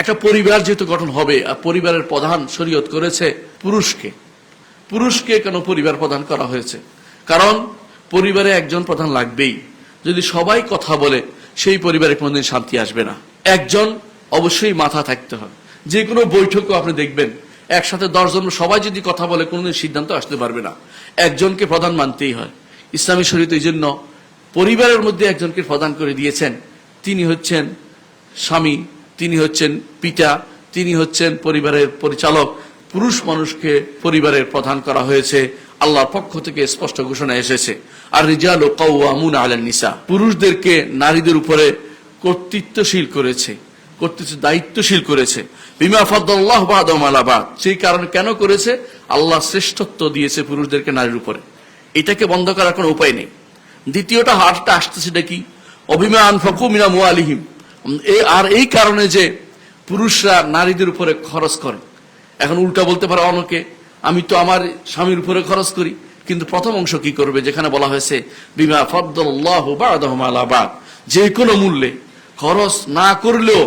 একটা পরিবার যেহেতু গঠন হবে, আর পরিবারের প্রধান শরীয়ত করেছে পুরুষকে। পুরুষকে কেন পরিবার প্রধান করা হয়েছে? কারণ পরিবারে একজন প্রধান লাগবেই। যদি সবাই কথা বলে সেই পরিবারে কোনোদিন শান্তি আসবে না। একজন অবশ্যই মাথা থাকতে হবে। যে কোনো বৈঠকও আপনি দেখবেন একসাথে 10 জন সবাই যদি কথা বলে কোনোদিন সিদ্ধান্ত আসতে পারবে না। একজনকে প্রধান মানতেই হয়। ইসলামী শরীয়ত এই জন্য পরিবারের মধ্যে একজনকে প্রধান করে দিয়েছেন। তিনি হচ্ছেন স্বামী, তিনি হচ্ছেন পিতা, তিনি হচ্ছেন পরিবারের পরিচালক। পুরুষ মানুষকে পরিবারের প্রধান করা হয়েছে, আল্লাহর পক্ষ থেকে স্পষ্ট ঘোষণা এসেছে। আর রিজালু কাওয়ামুনা আলান নিসা, পুরুষদেরকে নারীদের উপরে কর্তৃত্বশীল করেছে, দায়িত্বশীল করেছে। বিমা ফাদ্দাল্লাহু বা'দাহুম আলা বা'দ, সেই কারণে কেন করেছে? আল্লাহ শ্রেষ্ঠত্ব দিয়েছে পুরুষদেরকে নারীর উপরে। এটাকে বন্ধ করার কোনো উপায় নেই। দ্বিতীয়টা হারটা আসতেছে কি, অবিমা আনফাকু মিন আমওয়ালিহিম, আর এই কারণে যে পুরুষরা নারীদের উপরে খরচ করে। এখন উল্টা বলতে পারে অনেকে, আমি তো আমার স্বামীর উপরে খরচ করি, কিন্তু প্রথম অংশ কি করবে যেখানে বলা হয়েছে বিমা ফাদ্দাল্লাহু বা'দাহুম আলা বা'দ, যে কোনো মূল্যে খরচ না করলেও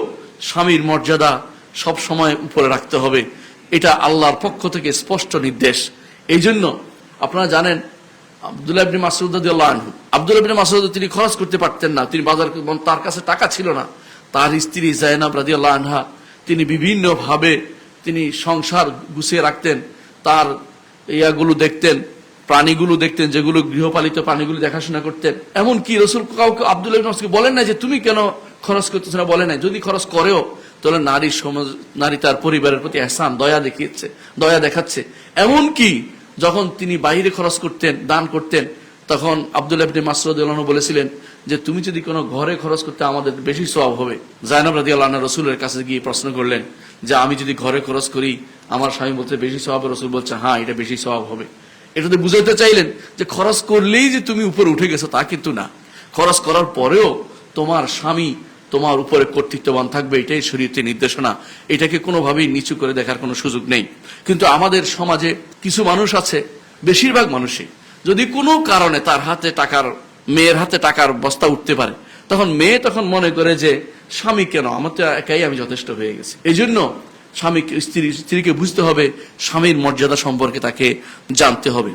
স্বামীর মর্যাদা সব সময় উপরে রাখতে হবে। এটা আল্লাহর পক্ষ থেকে স্পষ্ট নির্দেশ। এই জন্য আপনারা জানেন আব্দুল্লাহ ইবনে মাসউদ রাদিয়াল্লাহু আনহু, আব্দুল্লাহ ইবনে মাসউদ তিনি খরচ করতে পারতেন না, তিনি বাজার, তার কাছে টাকা ছিল না। তার স্ত্রী যায়েনাব রাদিয়াল্লাহু আনহা তিনি বিভিন্ন ভাবে তিনি সংসার গুছিয়ে রাখতেন। তার ইয়াগুলো দেখতেন, প্রাণীগুলো দেখতেন, যেগুলো গৃহপালিত প্রাণীগুলো দেখাশোনা করতেন। এমনকি রাসূল কাউকে আব্দুল্লাহ ইবনে মাসউদকে বলেন না যে তুমি কেন খরচ করতেছ না, বলে নাই। যদি খরচ করেও তাহলে নারী তার পরিবারের প্রতি ইহসান, দয়া দেখাচ্ছে। এমনকি যখন তিনি বাইরে খরচ করতেন, দান করতেন, তখন আব্দুল্লাহ ইবনে মাসউদ রাদিয়াল্লাহু আনহু বলেছিলেন যে তুমি যদি কোনো ঘরে খরচ করতে আমাদের বেশি সওয়াব হবে। যায়েনাব রাদিয়াল্লাহু আনহা রাসূলের কাছে গিয়ে প্রশ্ন করলেন যে আমি যদি ঘরে খরচ করি আমার স্বামী বলতে বেশি সওয়াব, রাসূল বলছে হ্যাঁ এটা বেশি সওয়াব হবে। এটাতে বুঝাতে চাইলেন যে খরচ করলেই যে তুমি উপরে উঠে গেছো তা কিন্তু না। খরচ করার পরেও তোমার স্বামী তোমার উপরে কর্তৃত্ববান থাকবে, এটাই শরীয়তের নির্দেশনা। এটাকে কোনোভাবেই নিচু করে দেখার কোনো সুযোগ নেই। কিন্তু আমাদের সমাজে কিছু মানুষ আছে, বেশিরভাগ মানুষই যদি কোনো কারণে তার হাতে মেয়ের হাতে টাকার বস্তা উঠতে পারে, তখন মেয়ে তখন মনে করে যে স্বামী কেন, আমার তো একাই আমি যথেষ্ট হয়ে গেছি। এই জন্য স্ত্রীকে বুঝতে হবে, স্বামীর মর্যাদা সম্পর্কে তাকে জানতে হবে।